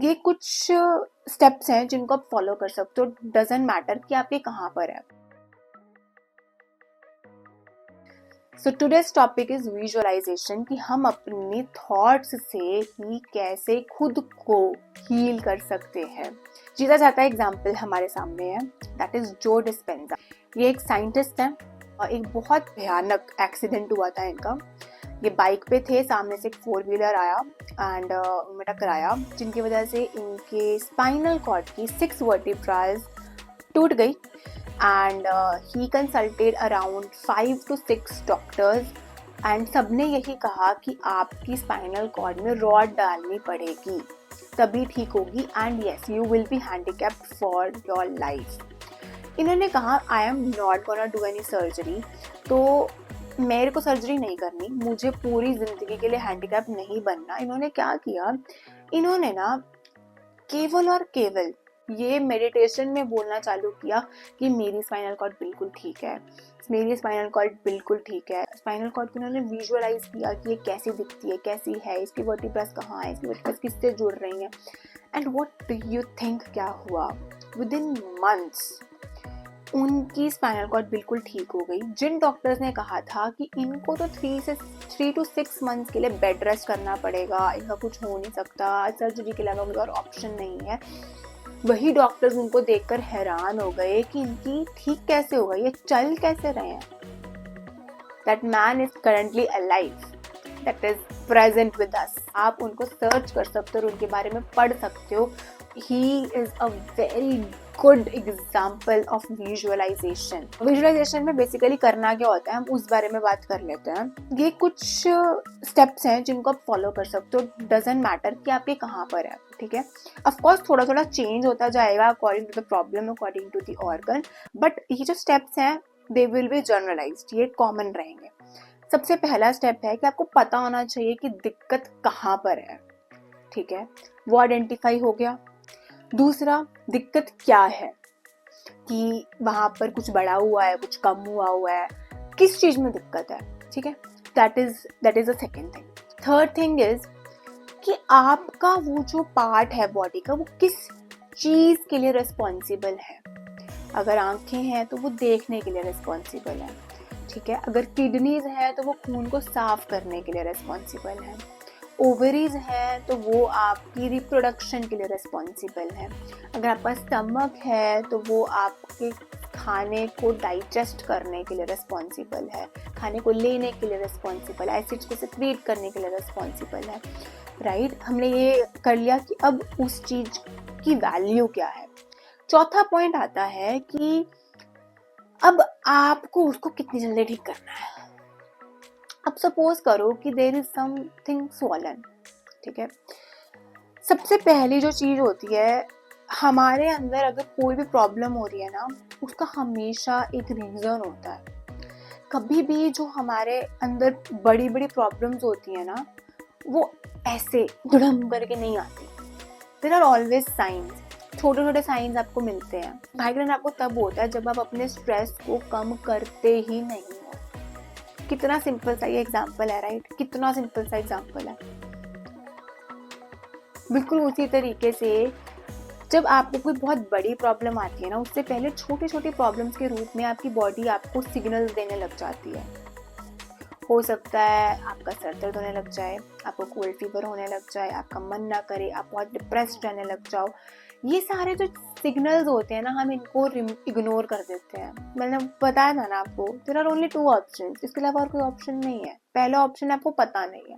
ये कुछ स्टेप्स हैं जिनको आप फॉलो कर सकते हो, डजेंट मैटर कि आप ये कहाँ पर है। So today's topic is visualization, कि हम अपनी थॉट्स से ही कैसे खुद को हील कर सकते हैं। जीता जाता एग्जाम्पल हमारे सामने है, दैट इज जो डिस्पेंजा। ये एक साइंटिस्ट है और एक बहुत भयानक एक्सीडेंट हुआ था इनका। ये बाइक पे थे, सामने से एक 4 व्हीलर आया एंड उनमें टकराया, जिनकी वजह से इनके स्पाइनल कॉर्ड की 6 वर्टिब्रास टूट गई and he consulted around 5 to 6 doctors and सबने यही कहा कि आपकी स्पाइनल कॉर्ड में रॉड डालनी पड़ेगी तभी ठीक होगी and yes you will be handicapped for your life. इन्होंने कहा I am not gonna do any surgery, तो मेरे को सर्जरी नहीं करनी, मुझे पूरी जिंदगी के लिए हैंडीकैप नहीं बनना। इन्होंने क्या किया, इन्होंने ना केवल और केवल ये मेडिटेशन में बोलना चालू किया कि मेरी स्पाइनल कॉर्ड बिल्कुल ठीक है, मेरी स्पाइनल कॉर्ड बिल्कुल ठीक है। स्पाइनल कॉर्ड को इन्होंने विजुअलाइज किया कि ये कैसी दिखती है, कैसी है, इसकी वर्टिब्रास कहाँ है, इसकी वर्टिब्रास किससे जुड़ रही हैं। And what do you think क्या हुआ, विद इन मंथ्स उनकी स्पाइनल कॉर्ड बिल्कुल ठीक हो गई। जिन डॉक्टर्स ने कहा था कि इनको तो 3 to 6 मंथ्स के लिए बेड रेस्ट करना पड़ेगा, इनका कुछ हो नहीं सकता, सर्जरी के अलावा कोई और ऑप्शन नहीं है, वही डॉक्टर्स उनको देखकर हैरान हो गए कि इनकी ठीक कैसे होगा, ये चल कैसे रहे हैं। That man is currently alive, that is present with us. आप उनको सर्च कर सकते हो और उनके बारे में पढ़ सकते हो। He is a very good example of visualization. Visualization में बेसिकली करना क्या होता है, हम उस बारे में बात कर लेते हैं। ये कुछ स्टेप्स हैं जिनको आप फॉलो कर सकते हो, डजेंट मैटर कि आप ये कहाँ पर है, ठीक है। ऑफ कोर्स थोड़ा थोड़ा चेंज होता जाएगा according to the problem, according to the organ, but ये जो स्टेप्स हैं दे विल बी जनरलाइज्ड, ये कॉमन रहेंगे। सबसे पहला स्टेप है कि आपको पता होना चाहिए कि दिक्कत कहाँ पर है, ठीक है, वो आइडेंटिफाई हो गया। दूसरा, दिक्कत क्या है, कि वहां पर कुछ बढ़ा हुआ है, कुछ कम हुआ है, किस चीज में दिक्कत है, ठीक है, that is the second thing. Third thing is कि आपका वो जो पार्ट है बॉडी का, वो किस चीज के लिए रिस्पॉन्सिबल है। अगर आंखें हैं तो वो देखने के लिए रिस्पॉन्सिबल है, ठीक है। अगर किडनीज है तो वो खून को साफ करने के लिए रिस्पॉन्सिबल है। ओवरीज है तो वो आपकी रिप्रोडक्शन के लिए रिस्पॉन्सिबल है। अगर आपका स्टमक है तो वो आपके खाने को डाइजेस्ट करने के लिए रिस्पॉन्सिबल है, खाने को लेने के लिए रिस्पॉन्सिबल है, एसिड्स को सिक्रीट करने के लिए रिस्पॉन्सिबल है, राइट। हमने ये कर लिया कि अब उस चीज की वैल्यू क्या है। चौथा पॉइंट आता है कि अब आपको उसको कितनी जल्दी ठीक करना है। अब सपोज करो कि देयर इज समथिंग स्वॉलन, ठीक है। सबसे पहली जो चीज होती है, हमारे अंदर अगर कोई भी प्रॉब्लम हो रही है ना, उसका हमेशा एक रीजन होता है। कभी भी जो हमारे अंदर बड़ी बड़ी प्रॉब्लम्स होती है ना, वो ऐसे धड़म करके नहीं आती। देयर आर ऑलवेज साइंस, छोटे छोटे साइंस आपको मिलते हैं। माइग्रेन आपको तब होता है जब आप अपने स्ट्रेस को कम करते ही नहीं हो। कितना सिंपल सा ये एग्जाम्पल है, राइट, कितना सिंपल सा एग्जाम्पल है। बिल्कुल उसी तरीके से जब आपको कोई बहुत बड़ी प्रॉब्लम आती है ना, उससे पहले छोटी छोटी प्रॉब्लम्स के रूप में आपकी बॉडी आपको सिग्नल्स देने लग जाती है। हो सकता है आपका सर दर्द होने लग जाए, आपको कोल्ड फीवर होने लग जाए, आपका मन ना करे, आप बहुत डिप्रेस्ड रहने लग जाओ। ये सारे जो सिग्नल्स होते हैं ना, हम इनको इग्नोर कर देते हैं। मैंने बताया था ना आपको, देयर आर ओनली 2 ऑप्शंस, इसके अलावा और कोई ऑप्शन नहीं है। पहला ऑप्शन आपको पता नहीं है,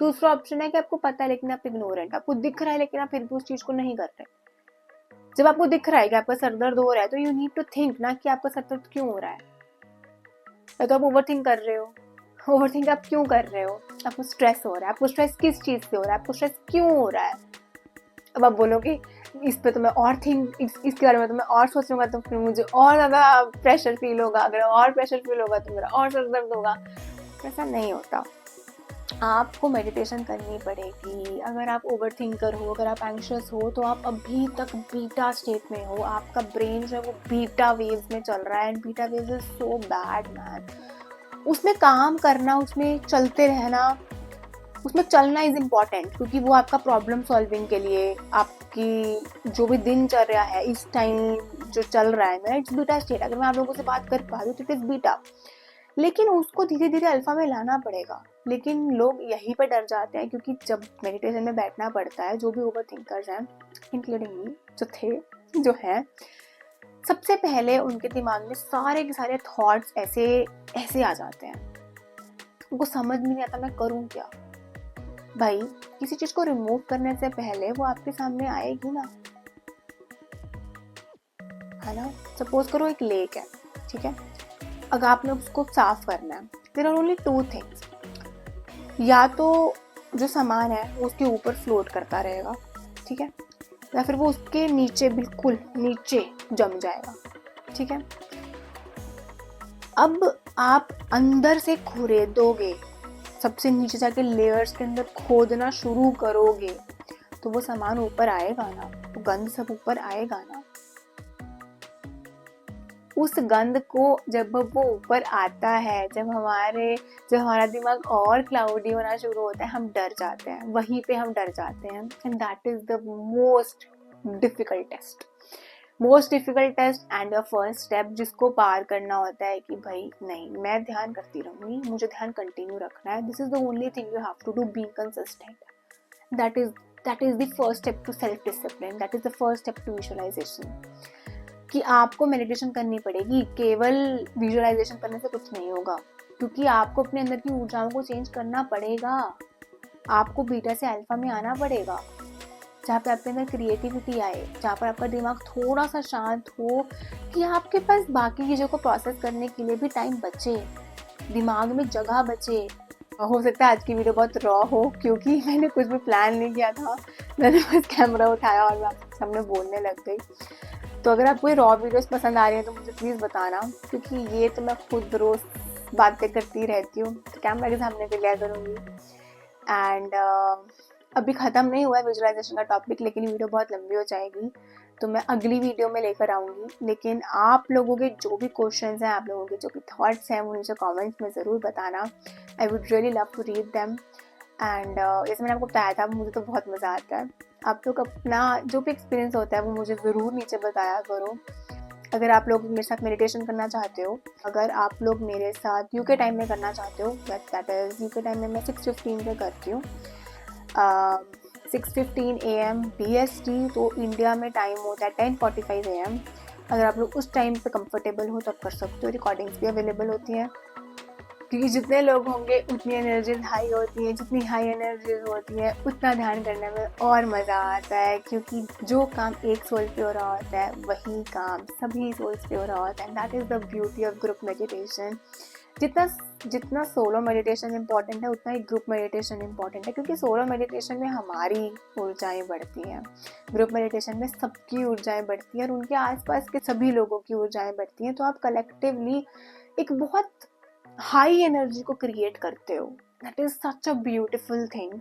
दूसरा ऑप्शन है कि आपको पता है लेकिन आप इग्नोरेंट, आपको दिख रहा है लेकिन आप फिर भी उस चीज को नहीं कर रहे। जब आपको दिख रहा है कि आपका सर दर्द हो रहा है, तो यू नीड टू थिंक ना कि आपका सर दर्द क्यों हो रहा है। या तो आप ओवरथिंक कर रहे हो, ओवरथिंक आप क्यों कर रहे हो, आपको स्ट्रेस हो रहा है, आपको स्ट्रेस किस चीज से हो रहा है, आपको स्ट्रेस क्यों हो रहा है। अब आप बोलोगे इस पे तो मैं और इसके बारे में तो मैं और सोचूंगा तो फिर मुझे और ज्यादा प्रेशर फील होगा, अगर और प्रेशर फील होगा तो मेरा और सर दर्द होगा। ऐसा नहीं होता। आपको मेडिटेशन करनी पड़ेगी। अगर आप ओवरथिंकर हो, अगर आप एंग्शियस हो, तो आप अभी तक बीटा स्टेट में हो। आपका ब्रेन जो है वो बीटा वेव्स में चल रहा है and beta waves is so bad man. उसमें काम करना, उसमें चलते रहना उसमें चलना इज इम्पॉर्टेंट, क्योंकि वो आपका प्रॉब्लम सॉल्विंग के लिए, आपकी जो भी दिनचर्या है इस टाइम जो चल रहा है ना, इट्स बीटा स्टेट। अगर मैं आप लोगों से बात कर पा रही हूँ तो इट इज बीटा, लेकिन उसको धीरे धीरे अल्फा में लाना पड़ेगा। लेकिन लोग यहीं पर डर जाते हैं, क्योंकि जब मेडिटेशन में बैठना पड़ता है, जो भी ओवर थिंकर्स हैं इंक्लूडिंग मी जो थे जो हैं, सबसे पहले उनके दिमाग में सारे के सारे थॉट्स ऐसे ऐसे आ जाते हैं, उनको समझ में नहीं आता मैं करूँ क्या। भाई किसी चीज को रिमूव करने से पहले वो आपके सामने आएगी ना, है ना। सपोज करो एक लेक है, ठीक है, अगर आपने उसको साफ करना है, there are only two things, या तो जो सामान है वो उसके ऊपर फ्लोट करता रहेगा, ठीक है, या फिर वो उसके नीचे बिल्कुल नीचे जम जाएगा, ठीक है। अब आप अंदर से खुरेदोगे, सबसे नीचे जाके लेयर्स के अंदर खोदना शुरू करोगे, तो वो सामान ऊपर आएगा ना, वो गंद सब ऊपर आएगा ना। उस गंद को जब वो ऊपर आता है, जब हमारा दिमाग और क्लाउडी होना शुरू होता है, हम डर जाते हैं, वहीं पे हम डर जाते हैं। And that is the most difficult test and the first step, जिसको पार करना होता है कि भाई नहीं, मैं ध्यान करती रहूंगी, मुझे ध्यान कंटिन्यू रखना है। This is the only thing you have to do, be consistent. That is the first step to self discipline, that is the first step to visualization, कि आपको मेडिटेशन करनी पड़ेगी। केवल विजुअलाइजेशन करने से कुछ नहीं होगा, क्योंकि आपको अपने अंदर की ऊर्जाओं को चेंज करना पड़ेगा। आपको बीटा से अल्फा में आना पड़ेगा, जहाँ पे आपके अंदर क्रिएटिविटी आए, जहाँ पर आपका दिमाग थोड़ा सा शांत हो, कि आपके पास बाकी चीज़ों को प्रोसेस करने के लिए भी टाइम बचे, दिमाग में जगह बचे। हो सकता है आज की वीडियो बहुत रॉ हो, क्योंकि मैंने कुछ भी प्लान नहीं किया था, मैंने बस कैमरा उठाया और मैं आपके सामने बोलने लग गई। तो अगर आपको ये रॉ वीडियोस पसंद आ रही हैं तो मुझे प्लीज़ बताना, क्योंकि ये तो मैं खुद रोज़ बातें करती रहती हूँ, तो कैमरा के सामने भी लिया करूँगी। एंड अभी ख़त्म नहीं हुआ है विजुअलाइजेशन का टॉपिक, लेकिन वीडियो बहुत लंबी हो जाएगी, तो मैं अगली वीडियो में लेकर आऊँगी। लेकिन आप लोगों के जो भी क्वेश्चंस हैं, आप लोगों के जो भी थॉट्स हैं, वो मुझे कमेंट्स में ज़रूर बताना। I would really love to read them. एंड जैसे मैंने आपको बताया था, मुझे तो बहुत मज़ा आता है। आप लोग अपना जो भी एक्सपीरियंस होता है वो मुझे ज़रूर नीचे बताया करो। अगर आप लोग मेरे साथ मेडिटेशन करना चाहते हो, अगर आप लोग मेरे साथ यूके टाइम में करना चाहते हो, दैट इज़ यूके टाइम में मैं 6:15 पे करती हूँ, 6:15 AM BST, तो इंडिया में टाइम होता है 10:45 AM। अगर आप लोग उस टाइम पे कंफर्टेबल हो तब कर सकते हो। रिकॉर्डिंग्स भी अवेलेबल होती हैं, क्योंकि जितने लोग होंगे उतनी एनर्जीज हाई होती है, जितनी हाई एनर्जीज होती है उतना ध्यान करने में और मज़ा आता है, क्योंकि जो काम एक सोल पे हो रहा होता है वही काम सभी सोल्स पे हो रहा होता है। That is the beauty of group meditation. जितना सोलो मेडिटेशन इम्पॉर्टेंट है, उतना ही ग्रुप मेडिटेशन इम्पॉर्टेंट है, क्योंकि सोलो मेडिटेशन में हमारी ऊर्जाएं बढ़ती हैं, ग्रुप मेडिटेशन में सबकी ऊर्जाएं बढ़ती हैं और उनके आसपास के सभी लोगों की ऊर्जाएं बढ़ती हैं। तो आप कलेक्टिवली एक बहुत हाई एनर्जी को क्रिएट करते हो। That is such a beautiful thing.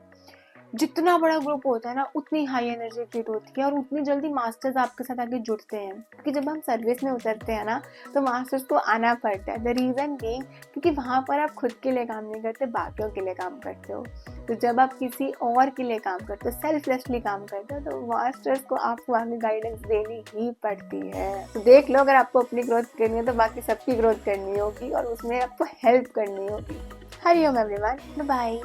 जितना बड़ा ग्रुप होता है ना, उतनी हाई एनर्जी क्रिएट होती है और उतनी जल्दी मास्टर्स आपके साथ आके जुड़ते हैं। क्योंकि जब हम सर्विस में उतरते हैं ना, तो मास्टर्स को आना पड़ता है। द रीज़न बीइंग, क्योंकि वहाँ पर आप खुद के लिए काम नहीं करते, बाकियों के लिए काम करते हो। तो जब आप किसी और के लिए काम करते हो, सेल्फलेसली काम करते हो, तो मास्टर्स को आपको आगे गाइडेंस देनी ही पड़ती है। तो देख लो, अगर आपको अपनी ग्रोथ करनी है तो बाकी सबकी ग्रोथ करनी होगी और उसमें आपको हेल्प करनी होगी। Hariom everyone, bye bye.